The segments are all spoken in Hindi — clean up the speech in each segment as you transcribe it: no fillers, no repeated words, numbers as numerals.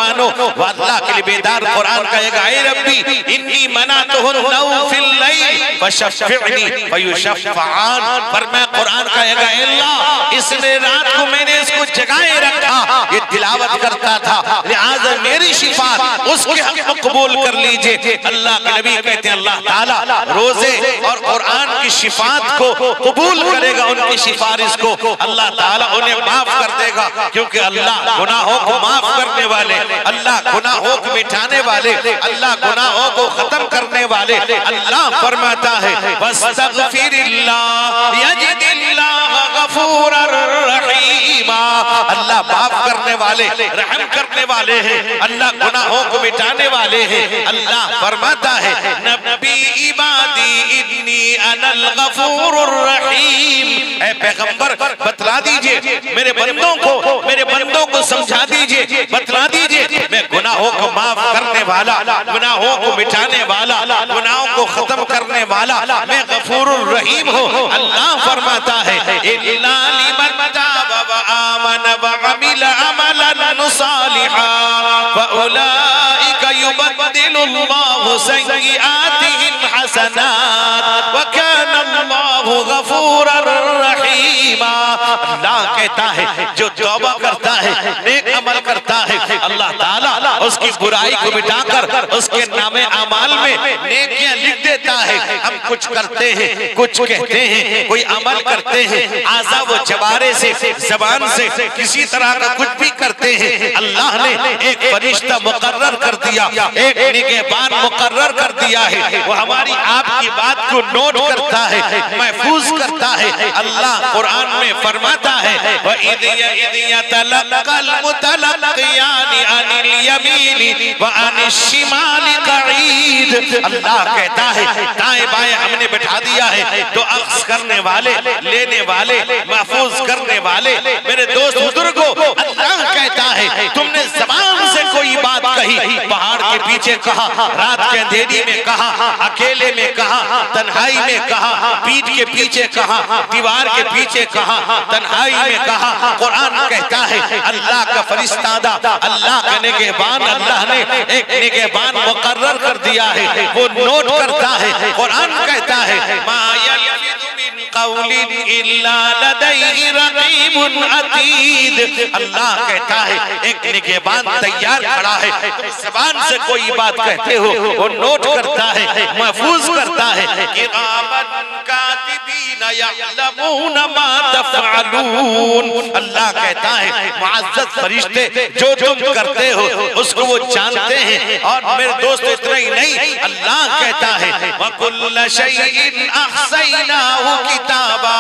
मानो। अल्लाह के लिए बेदार कुरान कहेगा, ऐ रब्बी इन्नी मनातुहुन्नौ फिल लैल फशफ़िअनी फयुशफ़अन। फरमाया कुरान कहेगा, ऐ अल्लाह इसने रात को मैंने इसको जगाए रखा, ये तिलावत करता था, लिहाजा मेरी शिफात उसके हक में कबूल कर लीजिए। अल्लाह के नबी कहते हैं अल्लाह ताला रोजे और कुरान की शिफात को कबूल करेगा, उनकी सिफारिश को अल्लाह ताला उन्हें माफ कर देगा, क्योंकि अल्लाह गुनाहों को माफ करने वाले, अल्लाह गुनाहों को मिटाने वाले, अल्लाह गुनाहों को खत्म करने वाले। अल्लाह फरमाता है वस्तगफिरिल्लाह यजिदिल्लाह गफूरर रहीमा। अल्लाह माफ करने वाले, रहम करने वाले हैं, अल्लाह गुनाहों को मिटाने वाले हैं। अल्लाह फरमाता है नबी इबादी इन्नी अनल गफूरुर रहीम। ऐ पैगंबर बतला दीजिए मेरे बंदों को समझा दीजिए, बतला दीजिए मैं गुनाहों को माफ करने वाला, गुनाहों को मिटाने वाला, गुनाहों को खत्म करने वाला, मैं गफूरुर रहीम हूँ। अल्लाह फरमाता है इल्ला लिमन ताबा व आमन व अमिला अमलन सालिहा फउलाइका युबद्दिलुल्लाहु सय्यिआतिहिम हसनात व काना अल्लाहु गफूरर रहीमा। अल्लाह कहता है जो तौबा करता है, नेक अमल करता है, अल्लाह ताला उसकी बुराई को मिटाकर उसके नामे अमाल में नेकियां लिख देता है। हम कुछ करते हैं, कुछ कहते हैं, कोई अमल करते हैं, आज़ा व जबारे से, जबान से किसी तरह का कुछ भी करते हैं, अल्लाह ने एक फरिश्ता मुकर्रर कर दिया, एक निगहबान मुकर्रर कर दिया है, वो हमारी आपकी बात को नोट करता है, महफूज करता है। अल्लाह कुरान में फरमाता है वइज़ यतलक़ल मुतलक़ियानि अनिल यमीनी व अनिश शिमालि क़ईद। अल्लाह कहता है दाएं बाएं हमने बैठा दिया है, तो अख्ज़ करने वाले, लेने वाले, महफूज करने वाले मेरे दोस्त बुजुर्गों, अल्लाह कहता है तुमने ज़बान से कोई बात कही, पहाड़ के पीछे कहा, रात के अंधेरी में कहा, अकेले में कहा, तन्हाई में कहा, पीठ के पीछे कहा, दीवार के पीछे कहा, तन्हाई में कहा। कुरान कहता है अल्लाह का फरिश्ता, अल्लाह का निगहबान, अल्लाह ने एक निगहबान मुकर्रर कर दिया है, वो नोट करता है। कुरान कहता है मा यल्फिज़ु मिन क़ौलिन इल्ला लदैहि रक़ीबुन अतीद। अल्लाह कहता है एक निगहबान तैयार खड़ा है, तुम ज़बान से कोई बात कहते हो वो नोट करता है, महफूज करता है। किरामन कातिबीन यअलमून मा तफ़अलून। अल्लाह कहता है मुअज़्ज़ज़ फरिश्ते जो तुम करते हो उसको वो जानते हैं। और मेरे दोस्त इतना ही नहीं, अल्लाह कहता है वकुल्ल शैइन अहसैनाहु किताबा।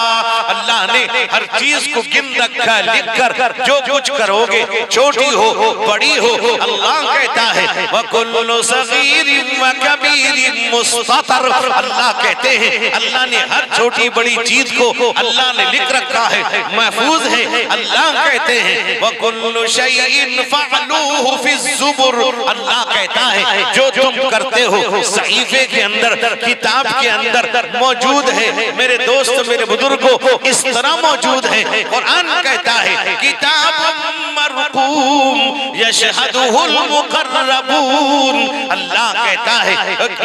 अल्लाह ने हर चीज को गिन रखा, लिख कर, जो कुछ करोगे छोटी हो बड़ी हो। अल्लाह कहता है वकुल्लु सगीरिन व कबीरिन मुस्ततर। अल्लाह कहते हैं अल्लाह ने हर छोटी बड़ी चीज को अल्लाह ने लिख रखा है, महफूज है। अल्लाह कहते हैं वकुल्लु शैइन फअलूहु फिज़्ज़ुबुर। अल्लाह कहता है जो तुम करते हो सहीफे के अंदर, किताब के अंदर मौजूद है। मेरे दोस्त, मेरे बुजुर्गों, इस तरह मौजूद है। कुरान कहता है किताबुम मरकूम यशहदुहुल मुकर्रबून। अल्लाह कहता है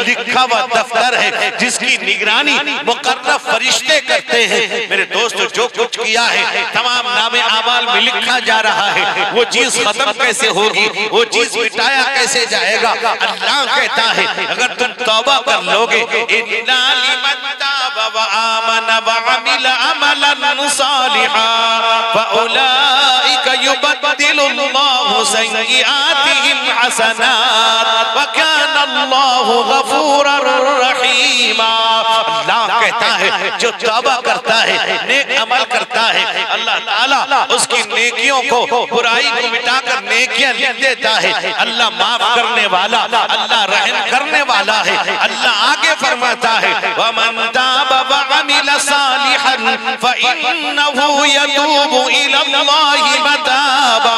लिखा हुआ दफ्तर है जिसकी निगरानी मुकर्रब फरिश्ते करते हैं। मेरे दोस्त जो कुछ किया है तमाम नामे आमाल में लिखा जा रहा है, वो चीज खत्म कैसे होगी, वो चीज मिटाया कैसे जाएगा। अल्लाह कहता है अगर तुम तौबा कर लोगे, इन्ना लिमन ताबा व आमन व अमिला अमलन सालिहा फउलाइका युबद्दिलुल्लाहु सय्यिआतिहिम हसनात व काना अल्लाहु गफूरर रहीमा। अल्लाह कहता है जो तौबा करता है, नेक अमल करता है, अल्लाह ताला उसकी नेकियों को, बुराई को मिटाकर नेकियां लिख देता है। अल्लाह माफ करने वाला, अल्लाह रहम करने वाला है। अल्लाह आगे फरमाता है वमन ताबा व अमिला सालिहन फइन्नहु यतूबु इलल्लाहि मताबा।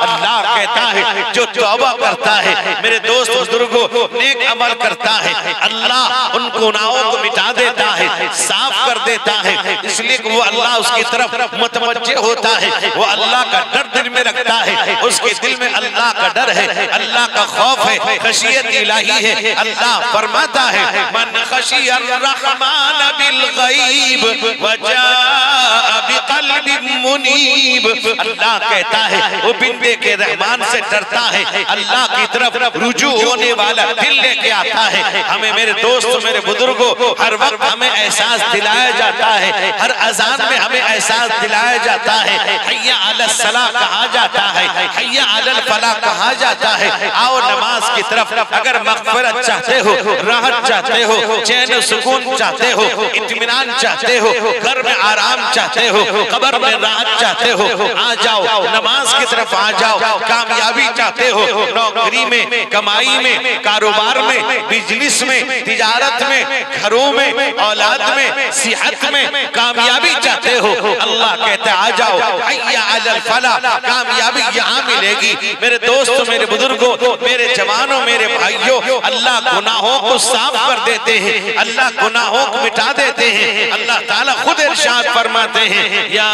अल्लाह कहता है जो तौबा करता है, मेरे दोस्त बुजुर्गों, नेक अमल करता है, अल्लाह उन गुनाहों को मिटा देता है, साफ कर देता है। इसलिए इसलिए कि वो अल्लाह उसकी तरफ मुतवज्जे होता है, वो अल्लाह का डर दिल में रखता है, उसके दिल में अल्लाह का डर है, अल्लाह का खौफ है, खशियत इलाही है। अल्लाह फरमाता है मन खशियर रहमान बिल गैब वजाअ बिक़ल्बिन मुनीब। अल्लाह कहता है वो बिंदे के रहमान से डरता है, अल्लाह की तरफ रुजू होने वाला दिल लेके आता है। हमें मेरे दोस्तों, मेरे बुजुर्गों, हर वक्त हमें एहसास दिलाया जाता है, हर अजान में हमें एहसास दिलाया जाता है, हय्या अलस सलाह कहा जाता है, हय्या अलल फलाह कहा जाता है। आओ नमाज की तरफ। अगर मग़फ़िरत चाहते हो, राहत चाहते हो, चैन सुकून चाहते हो, इत्मीनान चाहते हो, घर में आराम चाहते हो, कब्र में राहत चाहते हो, आ जाओ नमाज की तरफ आ जाओ। कामयाबी चाहते हो, नौकरी में, कमाई में, कारोबार में, बिजनेस में, तिजारत में, घरों में, औलाद में, सेहत में कामयाबी चाहते हो, अल्लाह कहता है आ जाओ हय्या अलल फलाह। कामयाबी यहाँ मिलेगी। मेरे दोस्तों, मेरे बुजुर्गों, मेरे जवानों, मेरे भाइयों, अल्लाह गुनाहों को साफ कर देते हैं, अल्लाह गुनाहों को मिटा देते हैं। अल्लाह ताला खुद इरशाद फरमाते हैं या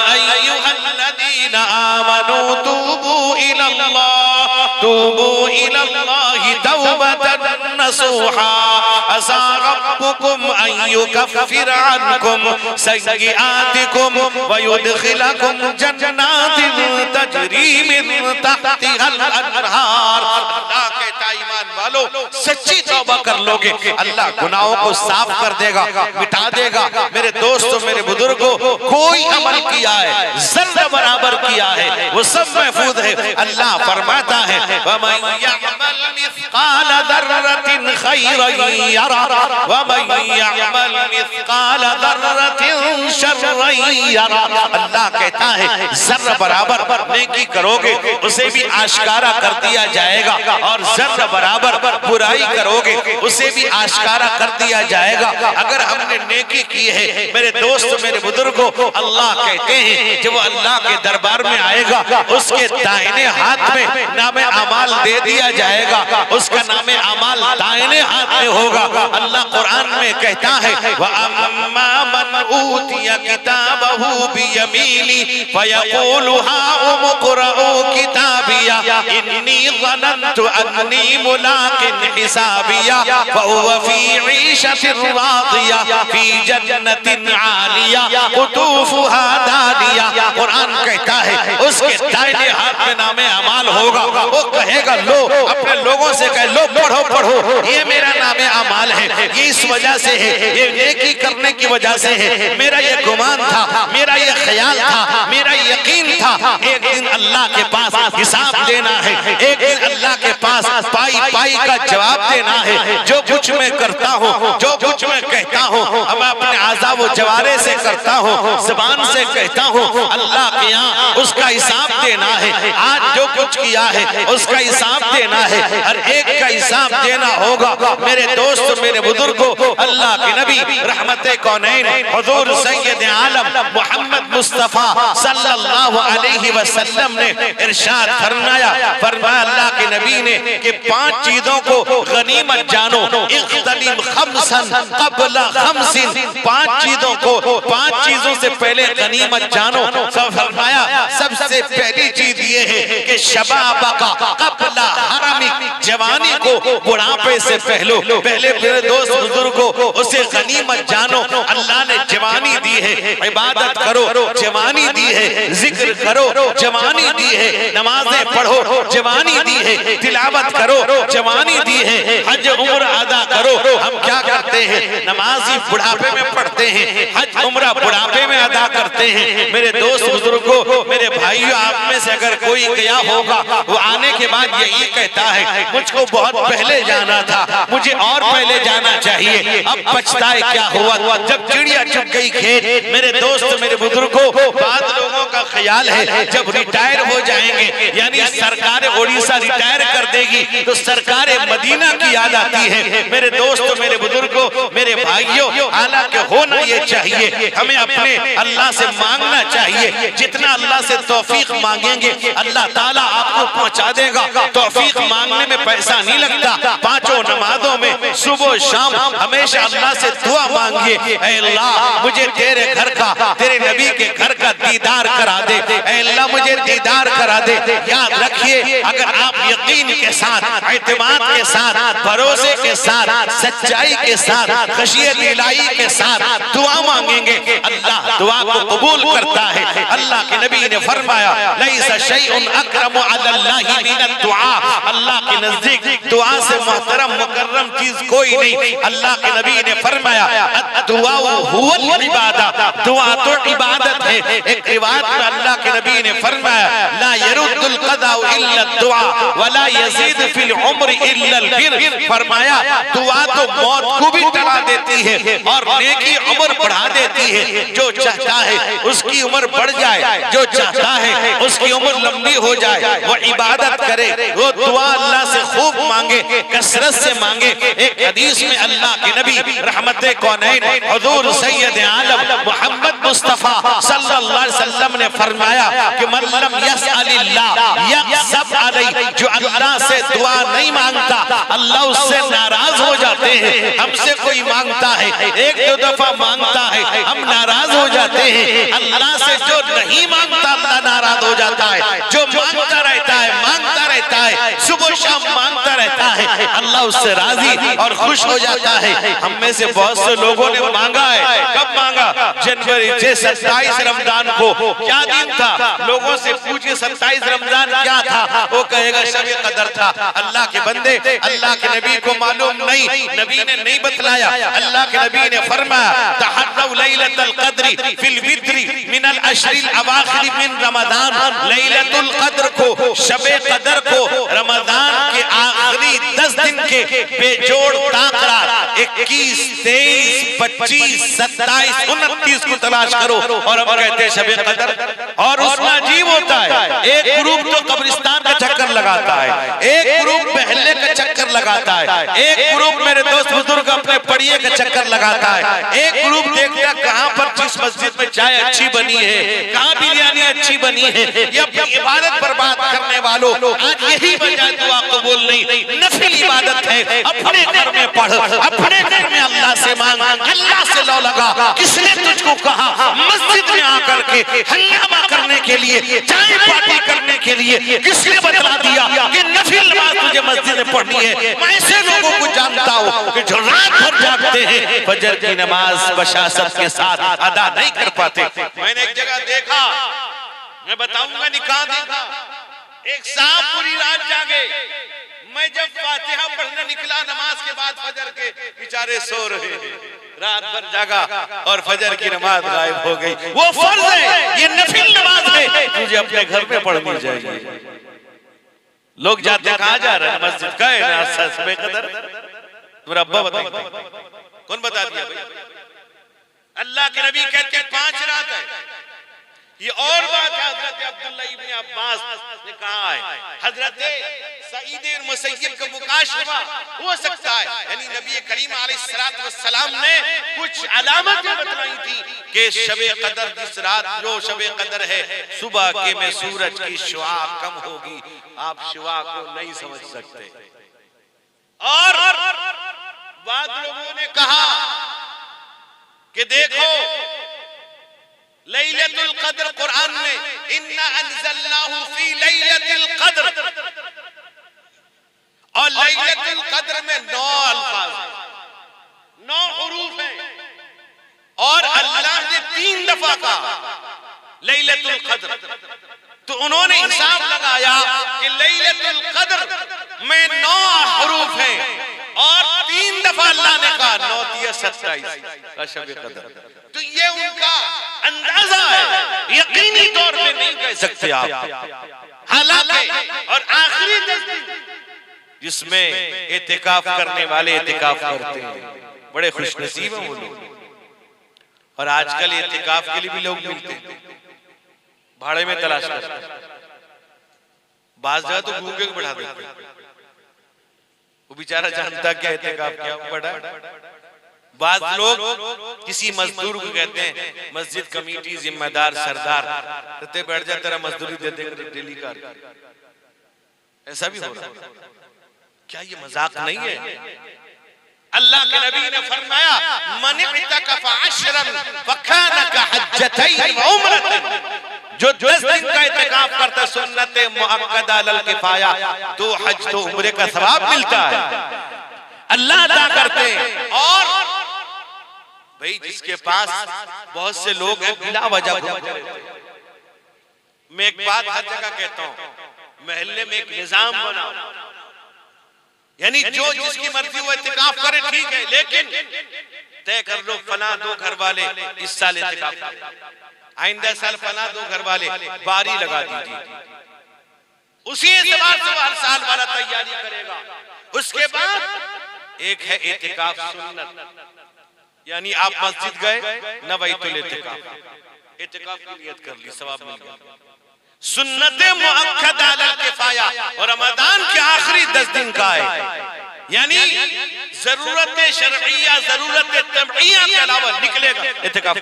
अय्युहल्लज़ीना आमनू तूबू इलल्लाहि तौबतन नसूहा असा रब्बुकुम अन युकफ्फिर अन्कुम सय्यिआतिकुम व युदखिलकुम जन्नातिन तजरी मिन तहतिहल अनहार। अल्लाह कहता ईमान वालों सच्ची तौबा कर लोगे, अल्लाह गुनाहों को साफ कर देगा, मिटा देगा। मेरे दोस्तों, मेरे बुजुर्गों, कोई अमल किया है, ज़र्रा बराबर किया है, वो सब महफूज है। अल्लाह फरमाता है वमन यअमल मिस्काल दर्रतिन खैरन यरा वमन यअमल मिस्काल दर्रतिन शर्रन यरा। अल्लाह कहता है ज़र्रा बराबर नेकी करोगे उसे भी आश्कारा कर दिया जाएगा, और ज़र्रा बराबर बुराई करोगे उसे भी आश्कारा कर दिया जाएगा। अगर हमने नेकी की है, मेरे दोस्त, मेरे बुजुर्गों, अल्लाह कहते हैं जब वो अल्लाह के दरबार में आएगा उसके दाहिने हाथ में नामे अमाल दे दिया जाएगा, उसका नामे अमाल दाहिने हाथ में होगा। अल्लाह कुरान में कहता है व अम्मा मन ऊतिया किताबहू बियमीनी फयक़ूलु हाउम क़ुरऊ किताबिया इन्नी ज़नन्तु अन्नी मुलाक़िन हिसाबिया फहुव फ़ी ईशतिन राज़िया फ़ी जन्नतिन आलिया क़ुतूफ़ुहा दानिया। कुरान कहता है उसके दाहिने हाथ में नामे अमाल होगा, वो कहेगा लो, अपने लोगों से कहे लो पढ़ो पढ़ो, ये मेरा नामे अमाल है, ये इस वजह से है, ये नेकी करने की वजह से है, मेरा ये गुमान था, मेरा ये ख्याल था, मेरा यकीन था। एक दिन अल्लाह के पास हिसाब देना है, एक दिन अल्लाह के पास पाई पाई का जवाब देना है। जो कुछ मैं करता हूँ, जो कुछ मैं कहता हूँ, मैं अपने आज़ा व जवारे से करता हूँ, ज़बान से कहता हूँ, अल्लाह के यहाँ उसका हिसाब देना है। आज जो कुछ किया है उसका हिसाब देना है, हर एक का हिसाब देना होगा। मेरे दोस्त, मेरे बुजुर्गों, अल्लाह के नबी रहमते कौनैन हुजूर सैयद आलम मोहम्मद मुस्तफा सल्लल्लाहु अलैहि वसल्लम ने इरशाद फरमाया अल्लाह के नबी ने कि 5 चीजों को गनीमत जानो, इख्तलिम खमसन क़ब्ला खमसिन, 5 चीजों को 5 चीजों से पहले गनीमत जानो। सब फरमाया सबसे पहली चीज ये है कि शबाबका क़ब्ला हरमिक, जवानी को बुढ़ापे से पहले मेरे दोस्त बुजुर्गों उसे गनीमत जानो। अल्लाह ने जवानी दी है, इबादत करो, जवानी दी है, जिक्र करो, जवानी दी है, नमाजें पढ़ो, जवानी दी है, तिलावत करो, जवानी दी है, हज उम्र अदा करो। हम क्या करते हैं, नमाज ही बुढ़ापे में पढ़ते हैं, हज उम्र बुढ़ापे में अदा करते हैं। मेरे दोस्त बुजुर्गों, मेरे भाइयों, आप में से अगर कोई गया होगा वो आने के बाद यही कहता है मुझको बहुत पहले जाना था, मुझे और पहले जाना चाहिए, अब पछताए क्या हुआ जब चिड़िया चुग गई खेत। मेरे दोस्त, मेरे बुजुर्गों, बाद लोगों का ख्याल है जब रिटायर हो जाएंगे, यानी सरकार उड़ीसा रिटायर कर देगी तो सरकार मदीना की याद आती है। मेरे दोस्तों, मेरे बुजुर्गों, मेरे भाइयों, हालांकि होना ये चाहिए, हमें अपने अल्लाह से मांगना चाहिए। जितना अल्लाह से तौफीक मांगेंगे अल्लाह ताला आपको पहुंचा देगा। तौफीक मांगने में पैसा नहीं लगता, 5 नमाजों में सुबह शाम हमेशा अल्लाह से दुआ मांगिए, ऐ अल्लाह मुझे तेरे घर का, तेरे नबी के घर का दीदार करा दे, ऐ अल्लाह मुझे दीदार करा दे। याद रखिए, अगर आप यकीन के साथ, इत्मीनान के साथ, भरोसे के साथ, सच्चाई के साथ, खशियत इलाही के साथ दुआ मांगेंगे, अल्लाह दुआ को कबूल करता है। अल्लाह के नबी ने फरमाया, लैसा शैउन अकरमु अलल्लाहि मिनद दुआ, अल्लाह के नजदीक दुआ से मोहतरम मुकर्रम चीज कोई नहीं। अल्लाह के नबी ने फरमाया, दुआ हुवल इबादत, दुआ तो इबादत है। एक रिवायत में अल्लाह के नबी ने फरमाया, ला यरुद्दुल क़दा इल्ला दुआ वला यज़ीद फिल उम्र इल्ला अल बिर, फरमाया दुआ तो मौत को भी टला देती है और नेकी उम्र बढ़ा देती है। जो चाहता है उसकी उम्र बढ़ जाए, जो चाहता है उसकी उम्र लंबी हो जाए, वो इबादत करे, वो दुआ अल्लाह से खूब मांगे, कसरत से मांगे। एक हदीस में अल्लाह के नबी रहमते कौनैन हुजूर सैयद आलम मोहम्मद मुस्तफा सल्लल्लाहु अलैहि वसल्लम ने फरमाया कि मन लम यसअलिल्लाह यग़ज़ब अलैहि, जो अल्लाह से दुआ नहीं मांगता अल्लाह उससे नाराज हो जाते हैं। हमसे कोई मांगता है, एक दो दफा मांगता है, हम नाराज हो जाते हैं। अल्लाह से जो नहीं मांगता अल्लाह नाराज हो जाता है। जो मांगता रहता है, मांगता रहता है, सुबह शाम मांगता रहता है, अल्लाह उससे राजी और खुश हो जाता है। हम में से बहुत से लोगों ने मांगा है, कब मांगा? जनवरी 27 रमजान को। क्या दिन था? लोगों से पूछे 27 रमजान क्या था, वो कहेगा शब कदर था। अल्लाह के बंदे, अल्लाह के नबी को मालूम नहीं, नबी ने नहीं बतलाया। अल्लाह के नबी ने फरमाया, तहर्रउ लैलतुल क़द्री फिल वित्री मिनल अशरिल अवाखिर मिन रमजान, लैलतुल क़द्र को, शबे कदर को, रमजान के आखिरी 10 दिन के बेजोड़ ताकरा 21, 23, 25, 27, 29 को तलाश करो। और हम कहते हैं शबे कदर। और उसमें अजीब होता है, एक ग्रुप तो कब्रिस्तान का चक्कर लगाता है, एक ग्रुप महल्ले का चक्कर लगाता है, एक ग्रुप मेरे दोस्त बुजुर्ग अपने पड़िए का चक्कर लगाता है, एक ग्रुप देखता कहां पर जिस मस्जिद में चाय अच्छी बनी है, कहां बिरयानी अच्छी बनी है। ये अपनी इबादत बर्बाद करने वालों, आज यही वजह दुआ कबूल नहीं। नफिल इबादत है, अपने घर में पढ़, अपने घर में अल्लाह से मांग, अल्लाह से लो लगा। किसने तुझको कहा मस्जिद में आकर के हंगामा करने के लिए, चाय पार्टी करने के लिए? किसने बतला दिया कि नफिल नमाज तुझे मस्जिद में पढ़नी है? मैं ऐसे लोगों को जानता हूँ कि जो रात भर जागते हैं, फजर की नमाज बशासत के साथ अदा नहीं कर पाते। मैंने एक जगह देखा, मैं बताऊंगा, निकाह देखा, एक साहब पूरी रात जागे। मैं जब फातिहा पढ़ने निकला नमाज के बाद, फजर के बेचारे सो रहे, रात भर जागा और फजर की नमाज गायब हो गई। वो फर्ज है, ये नफिल नमाज है, तुझे अपने घर में पढ़नी चाहिए। लोग जाते कहाँ जा रहे हैं? मस्जिद का है ना, शबे कदर। तुम्हारा अब्बा बताइए, कौन बता दिया भाई? अल्लाह के नबी कहते हैं 5 रात है। ये और बात हजरत अब्दुल्लाह इब्न अब्बास ने कहा है, हजरत सईद मुसय्यब का मुकाशफा हो सकता है, यानी नबी करीम अलैहिस्सलातु वस्सलाम ने कुछ अलामतें बतलाई थी कि शबे कदर जिस रात, जो शबे कदर है, सुबह के में सूरज की शुआ कम होगी। आप शुआ को नहीं समझ सकते। और बाद लोगों ने कहा कि देखो लैलतुल क़द्र, कुरान में इन्ना अंज़लनाहु फी लैलतिल क़द्र, और लैलतुल क़द्र में 9 अल्फाज हैं, 9 हुरूफ हैं, और अल्लाह ने 3 दफा कहा लैलतुल क़द्र। तो उन्होंने हिसाब लगाया कि लैलतुल क़द्र में 9 हुरूफ हैं और 3 दफा अल्लाह ने कहा, 9 तिया 27 शब कदर। तो ये उनका अंदाजा है, यकीनी तौर पे नहीं कह सकते आप। हालांकि और आखिरी 10 दिन जिसमें एतिकाफ करने वाले एतिकाफ करते हैं, बड़े खुशनसीब हैं वो लोग। और आजकल एतिकाफ के लिए भी लोग मिलते हैं, भाड़े में तलाश करते हैं। बाज जगह तो भूखे को बढ़ा देते हैं, वो बेचारा जानता क्या एतिकाफ क्या बड़ा। बाद लोग किसी मजदूर को कहते हैं, मस्जिद कमेटी जिम्मेदार सरदार, कहते बैठ जा तेरा मजदूरी दे देंगे डेली का। ऐसा भी हो रहा है। क्या ये मजाक नहीं है? अल्लाह के नबी ने फरमाया मन इतकफ अशरन फकाना का हज्जतैन व उम्रतन, जो 10 दिन का इतिकाफ करता सुन्नत मुअक्कदा अल किफाया, तो हज तो उम्रे का सवाब मिलता है, अल्लाह अदा करते हैं। और भाई जिसके पास बहुत से लोग हैं बिला वजह घूमते रहते हैं। मैं एक बात हर जगह कहता हूँ, महल्ले में एक निजाम बनाओ, यानी जो जिसकी मर्जी वो इत्तिकाफ करे ठीक है, लेकिन तय कर लो फला 2 घर वाले इस साल इत्तिकाफ करें, आइंदा साल फला 2 घर वाले बारी लगा दीजिए, उसी एतबार से हर साल वाला तैयारी करेगा। उसके बाद एक है इत्तिकाफ सुन्नत, यानी आप मस्जिद गए नवैतुल इत्तिकाफ, इत्तिकाफ की नियत कर ली, सवाब मिल गया। सुन्नत मुअक्कदा अल किफाया, और रमजान के आखिरी 10 दिन का है, यानी जरूरत शरइया जरूरत तबइया के अलावा निकलेगा इत्तिकाफ,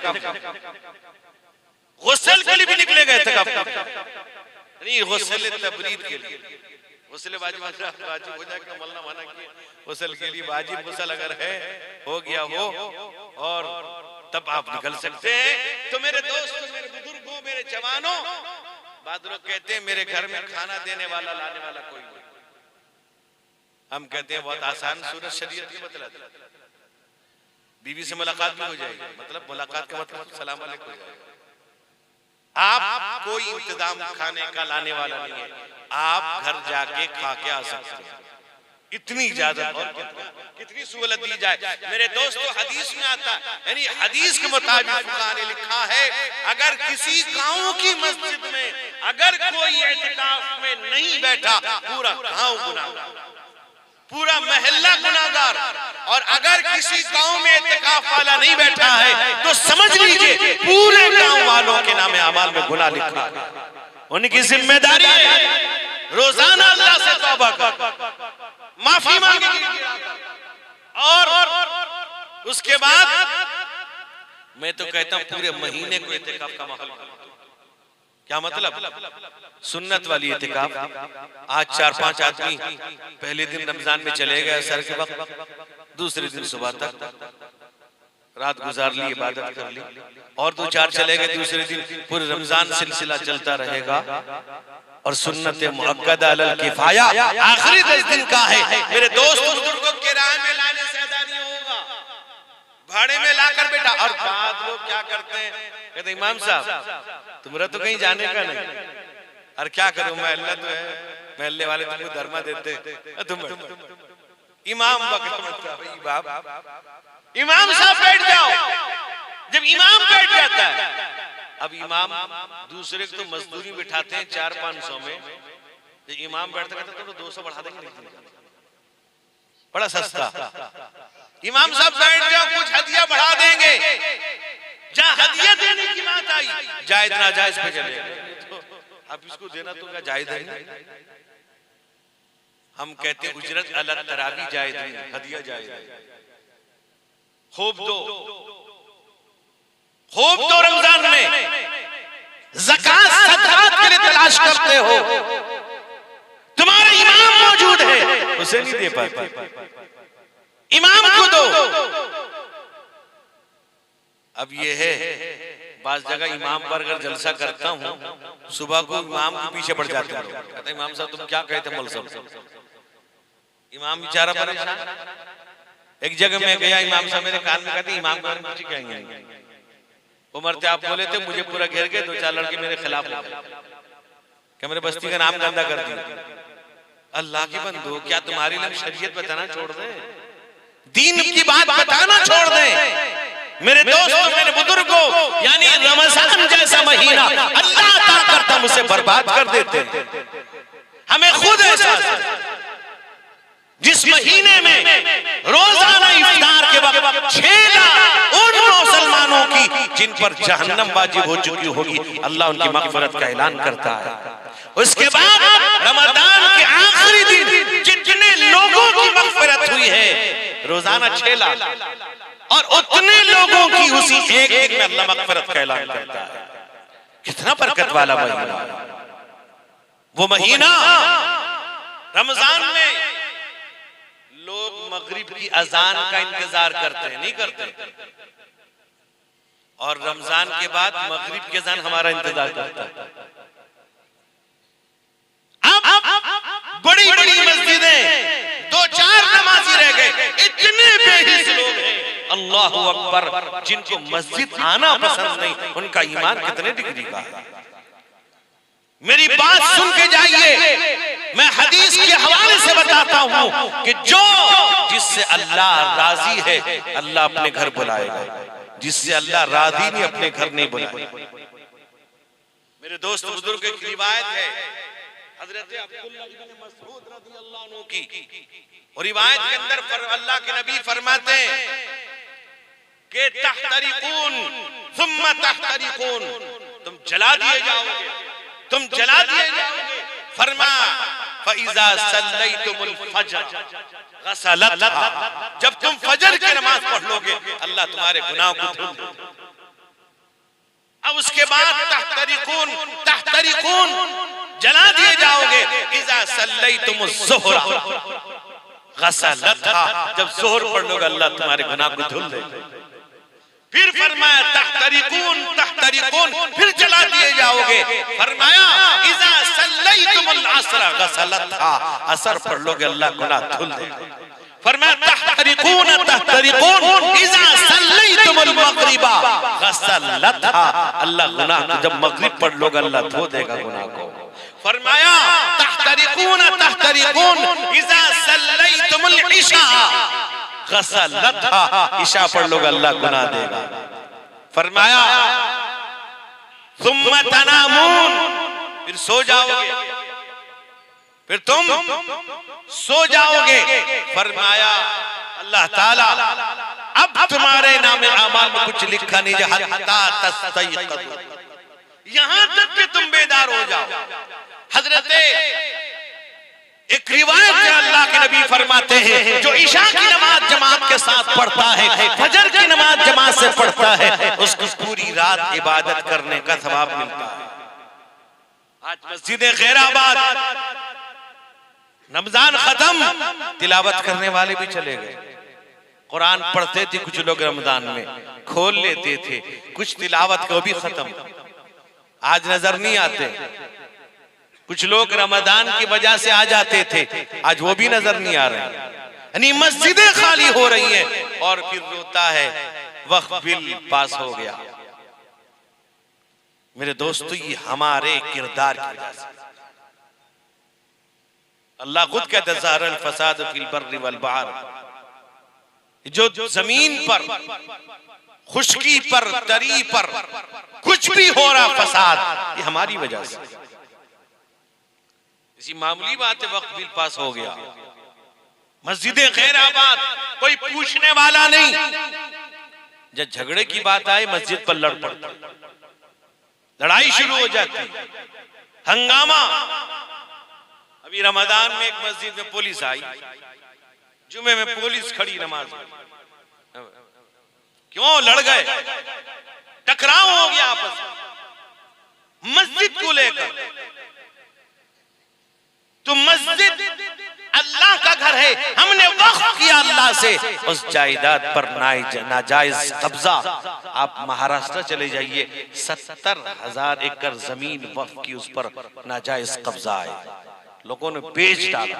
गुस्ल के लिए भी निकलेगा इत्तिकाफ, नहीं गुस्ल तबरीद के लिए, गुस्ल वाजिब हो जाए कि मौलाना मना किया, गुस्ल के लिए वाजिब गुस्ल अगर है हो गया हो और तब आप निकल सकते हैं। तो मेरे दोस्तों, मेरे बुजुर्गों, मेरे जवानों, बाद लोग कहते हैं मेरे घर में खाना देने वाला लाने वाला कोई नहीं, हम कहते हैं बहुत आसान सूरत शरीयत की बतला दी, बीवी से मुलाकात भी हो जाएगी, मतलब मुलाकात का मतलब सलाम अलैकुम हो जाएगा। आप कोई इंतजाम खाने का लाने वाला नहीं है, आप घर जाके खा के आ सकते हैं, इतनी इजाजत और कितनी सहूलत दी जाए। मेरे दोस्तों, हदीस में आता है, यानी हदीस के मुताबिक फुक़हा ने लिखा है, अगर किसी गांव की मस्जिद में अगर कोई इत्तिकाफ में नहीं बैठा, पूरा गांव गुनाहगार, पूरा मोहल्ला गुनाहगार, और अगर किसी गांव में इत्तिकाफ वाला नहीं बैठा है तो समझ लीजिए पूरे गांव वालों के नाम अमाल में गुनाह लिखा है। उनकी जिम्मेदारी है रोजाना अल्लाह से तौबा कर, माफी मांगेगी, और उसके बाद मैं तो कहता हूं पूरे महीने को इत्तिकाफ का माहौल। क्या मतलब? सुन्नत वाली इत्तिकाफ। आज 4-5 आदमी पहले दिन रमजान में चले गए असर के वक्त, दूसरे दिन सुबह तक रात गुजार ली, इबादत कर ली, और 2-4 चले गए दूसरे दिन, पूरे रमजान सिलसिला चलता रहेगा। और सुन्नत मुअक्कदा अल किफाया आखिरी 10 दिन का है। मेरे दोस्त बुजुर्गों के किराए में लाने से अदा नहीं होगा, भाड़े में लाकर बैठा। और बाद लोग क्या करते हैं, कहते इमाम साहब तुम्हारा तो कहीं जाने का नहीं, और क्या करूं महल्ला तो है, महल्ले वाले तुमको धर्मा देते, तुम इमाम इमाम साहब बैठ जाओ। जब इमाम बैठ जाता है, अब इमाम दूसरे को तो मजदूरी बिठाते हैं 400-500 में, जब इमाम बैठता कहता तो 200 बढ़ा देंगे, बड़ा सस्ता। इमाम साहब बैठ जाओ, कुछ हदिया बढ़ा देंगे। जहाँ हदिया देने की बात आई, जायज नाजायज पे चले तो अब इसको देना तो क्या जायज है? हम कहते हैं उजरत अलग तरावी जायज है, हदिया जायज है। खूब दो रमजान में ज़कात सदक़ात के लिए तलाश करते हो, तुम्हारा इमाम मौजूद है, उसे नहीं दे पाते, इमाम को दो। अब ये है बास जगह इमाम पर अगर जलसा करता हूँ, सुबह को इमाम के पीछे पड़ जाते हैं, कहते इमाम साहब तुम क्या कहते मौलवी साहब। इमाम बेचारा परेशान। एक जगह मैं गया, इमाम साहब मेरे कान में कहते इमाम को कुछ कहेंगे, उमर थे आप बोले थे, मुझे पूरा घेर के 2-4 लड़के मेरे खिलाफ हो गए, क्या मेरे बस्ती का नाम गंदा कर दिया। अल्लाह की बंदो, क्या तुम्हारी लोग शरीयत बताना छोड़ दें, दीन की बात बताना छोड़ दें? मेरे दोस्तों, मेरे बुजुर्गों, यानी रमजान जैसा महीना अल्लाह अता करता मुझे बर्बाद कर देते हैं। हमें खुद एहसास है, जिस महीने में रोजाना इफ्तार के वक्त 6 लाख उन मुसलमानों की जिन पर जहन्नम वाजिब हो चुकी होगी, अल्लाह उनकी मग़फ़िरत का ऐलान करता है। उसके बाद रमजान के आखिरी दिन जितने लोगों की मग़फ़िरत हुई है, रोजाना 6 लाख, और उतने लोगों की उसी एक दिन में अल्लाह मग़फ़िरत का ऐलान करता है। कितना बरकत वाला महीना वो महीना। रमजान में लोग मगरिब की अजान का इंतजार करते हैं, नहीं करते? और रमजान के बाद मगरिब की अजान हमारा इंतजार करता है। अब बड़ी बड़ी मस्जिदें 2-4 नमाजी रह गए, इतने बेहिस लोग हैं, अल्लाहु अकबर, जिनको मस्जिद आना पसंद नहीं, उनका ईमान कितने डिग्री का है? मेरी बात सुन के जाइए। मैं हदीस के हवाले से बताता हूं कि जो जिससे अल्लाह राजी है अल्लाह अपने घर बुलाएगा, जिससे अल्लाह राजी नहीं अपने घर नहीं बुलाएगा। मेरे दोस्त बुजुर्ग की रिवायत है हजरत अब्दुल्लाह इब्न मसऊद रज़ियल्लाहु अन्हु की, और रिवायत के अंदर अल्लाह के नबी फरमाते हैं कि तहतरिकून सुम्मा तहतरिकून, तुम जला दिए जाओगे, तुम जला दिए जाओगे। फरमाया फइज़ा सल्लैतुमुल फज्र गसलतहा, जब तुम फजर की नमाज पढ़ लोगे अल्लाह तुम्हारे गुनाह को धुल देगा। अब उसके बाद तहतरिकून, तहतरिकून जला दिए जाओगे। इज़ा सल्लैतुमुज़ ज़ुहरा गसलतहा, जब ज़ोहर पढ़ लोगे अल्लाह तुम्हारे गुनाह को धुल देगा। फिर फरमाया तहतरिकून तहतरिकून, फिर जला दिए जाओगे। फरमाया इज़ा सल्लैतुमुल असर गसलतहा, असर पढ़ लोगे अल्लाह गुनाह धुल देगा। फरमाया तहतरिकून तहतरिकून इज़ा सल्लैतुमुल मगरिबा गसलतहा, अल्लाह गुनाह जब मगरिब पढ़ लोगे अल्लाह धो देगा गुनाह को। फरमाया तहतरिकून तहतरिकून इज़ा सल्लैतुमुल इशा गसलतहा, इशा पढ़ लोगे अल्लाह गुनाह देगा। फरमाया सुम्मा तनामून, फिर सो जाओगे, फिर तुम सो जाओगे। फरमाया अल्लाह ताला अब तुम्हारे नाम आमाल में कुछ लिखा नहीं है हत्ता तस्तयक़ज़ू, यहां तक कि तुम बेदार हो जाओ। हजरत एक रिवायत में अल्लाह के नबी फरमाते हैं जो इशा की नमाज जमात के साथ पढ़ता है, फजर की नमाज जमात से पढ़ता है, उसको पूरी रात इबादत करने का सवाब मिलता है। आज मस्जिद खैराबाद रमजान खत्म, तिलावत करने वाले भी चले गए। कुरान पढ़ते थे कुछ लोग रमजान में, खोल लेते थे, कुछ तिलावत को भी खत्म, आज नजर नहीं आते। कुछ लोग रमजान की वजह से आ जाते थे, आज वो भी नजर नहीं आ रहे। यानी मस्जिदें खाली हो रही हैं और फिर रोता है वक्फ बिल पास हो गया। मेरे दोस्तों, ये हमारे किरदार की वजह से। अल्लाह खुद कहता है ज़हरल फसाद फिल बर्रि वल बहर, जो जमीन पर, खुशकी पर, तरी पर कुछ भी हो रहा फसाद, ये हमारी वजह से। इसी मामूली बात है वक्फ बिल पास हो गया, मस्जिद खैराबाद कोई पूछने वाला नहीं। जब झगड़े की बात आए मस्जिद पर लड़ पड़ता, लड़ाई शुरू हो जाती, हंगामा। अभी रमजान में एक मस्जिद में पुलिस आई, जुमे में पुलिस खड़ी नमाज में, क्यों लड़ गए, टकराव हो गया आपस में मस्जिद को लेकर। तो मस्जिद अल्लाह का घर है, हमने वक्फ किया अल्लाह से, उस जायदाद पर नाजायज कब्जा। आप महाराष्ट्र चले जाइए, 70,000 एकड़ जमीन वक्फ की, उस पर नाजायज कब्जा है, लोगों ने बेच डाला,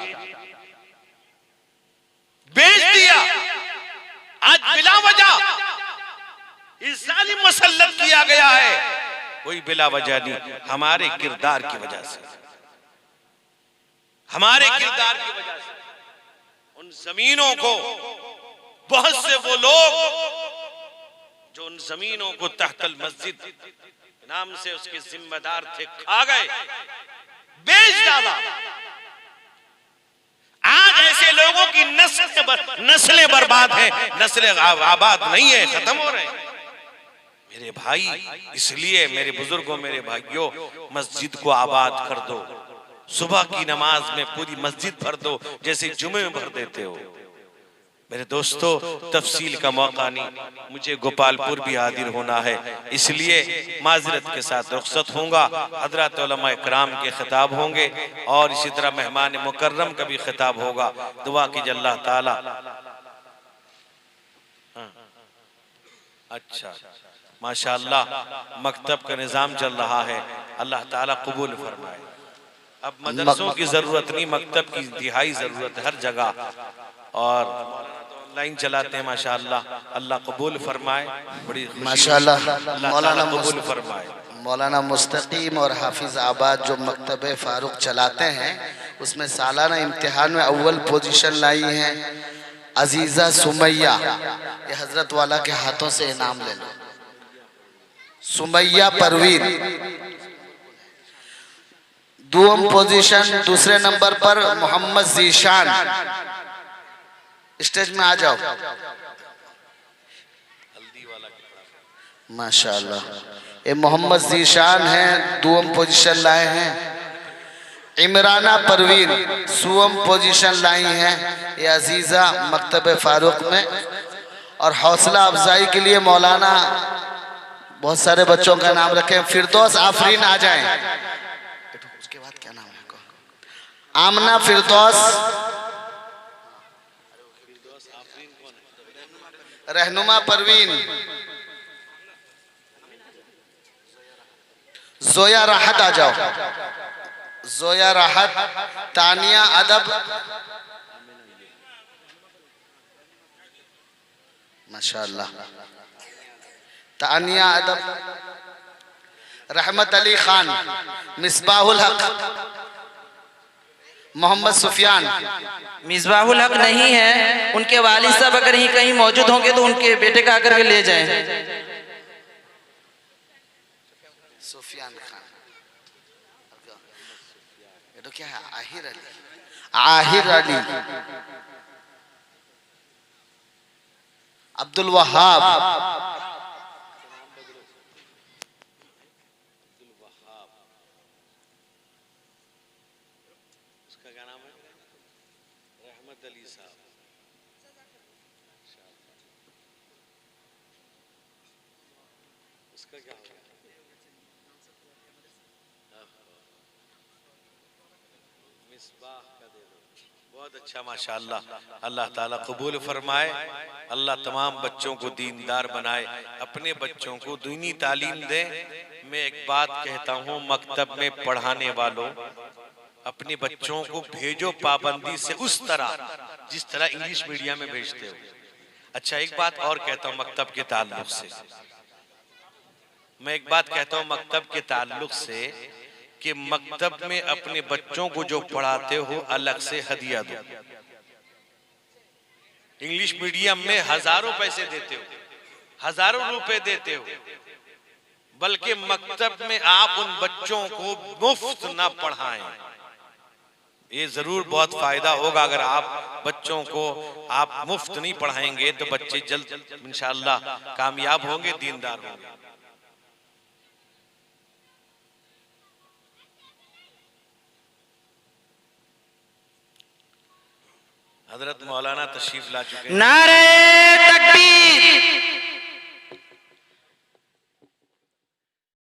बेच दिया। आज बिला वजह इस जालिम मुसल्लत किया गया है, कोई बिला वजह नहीं, हमारे किरदार की वजह से, हमारे किरदार की वजह से। उन जमीनों को बहुत से वो लोग जो उन जमीनों को तहतल मस्जिद नाम से उसके जिम्मेदार थे, खा गए, बेच डाला। आज ऐसे लोगों की नस्लें बर्बाद हैं, नस्लें आबाद नहीं है, खत्म हो रहे हैं। मेरे भाई, इसलिए मेरे बुजुर्गों, मेरे भाइयों, मस्जिद को आबाद कर दो। सुबह की नमाज में पूरी मस्जिद भर दो जैसे जुमे में भर देते हो। मेरे दोस्तों, तफसील का मौका नहीं, मुझे गोपालपुर भी हाजिर होना है, इसलिए माजरत के साथ रुखसत होऊंगा। हजरत उलमा इकराम के खिताब होंगे और इसी तरह मेहमान मुकर्रम का भी खिताब होगा। दुआ कीजिए अल्लाह ताला अच्छा, माशाअल्लाह मकतब का निज़ाम चल रहा है, अल्लाह ताला कबूल फरमाए। अब मदरसों की जरूरत नहीं, मकतब की इंतहाई जरूरत है हर जगह, और ऑनलाइन चलाते हैं माशाअल्लाह, अल्लाह कबूल फरमाए। बड़ी माशाअल्लाह मौलाना कबूल फरमाए। मौलाना मुस्तकीम और हाफिज आबाद जो मकतब फारूक चलाते हैं, उसमें सालाना इम्तिहान में अव्वल पोजीशन लाई हैं अजीज़ा सुमैया। ये हजरत वाला के हाथों से इनाम ले लो। सुमैया परवीन दूसरी पोजीशन, दूसरे नंबर पर मोहम्मद जीशान। स्टेज में आ जाओ। माशाअल्लाह ये मोहम्मद जीशान हैं, दूसरी पोजीशन लाए हैं। इमराना परवीन सुवम पोजीशन लाई हैं। ये अजीज़ा मकतब फारूक में। और हौसला अफजाई के लिए मौलाना बहुत सारे बच्चों का नाम रखे। फिरदौस आफरीन आ जाएं। उसके बाद क्या नाम है? आमना फिरदौस, रहनुमा परवीन, जोया राहत आ जाओ। जोया राहत, तानिया अदब, माशाअल्लाह तानिया अदब, रहमत अली खान, मिसबाहुल हक, मोहम्मद सुफियान। मिसबाहुल हक नहीं है, उनके वालिद साहब अगर ही कहीं मौजूद होंगे तो उनके बेटे का आकर के ले जाएं। सुफियान खान, ये तो क्या है? आहिर अली, आहिर अली, अब्दुल वहाब, उसका क्या नाम है? रहमत अली साहब। उसका क्या होगा? मिसबाह का दे दो। बहुत अच्छा माशाअल्लाह, अल्लाह ताला कबूल फरमाए। अल्लाह तमाम बच्चों को दीनदार बनाए, अपने बच्चों को दीनी तालीम दे। मैं एक बात कहता हूँ, मकतब में पढ़ाने वालों, अपने बच्चों को भेजो पाबंदी से, उस तरह जिस तरह इंग्लिश मीडियम में भेजते हो। अच्छा, एक बात और कहता हूँ मकतब के ताल्लुक से, मैं एक बात कहता हूँ मकतब के ताल्लुक से, कि मकतब में अपने बच्चों को जो पढ़ाते हो अलग से हदिया दो। इंग्लिश मीडियम में हजारों पैसे देते हो, हजारों रुपए देते हो, बल्कि मकतब में आप उन बच्चों को मुफ्त ना पढ़ाएं। ये जरूर बहुत फायदा होगा अगर आप बच्चों को आप मुफ्त नहीं पढ़ाएंगे तो बच्चे जल्द इंशाअल्लाह कामयाब होंगे, दीनदार होंगे। हजरत मौलाना तशरीफ ला चुके हैं। नारे तकबीर,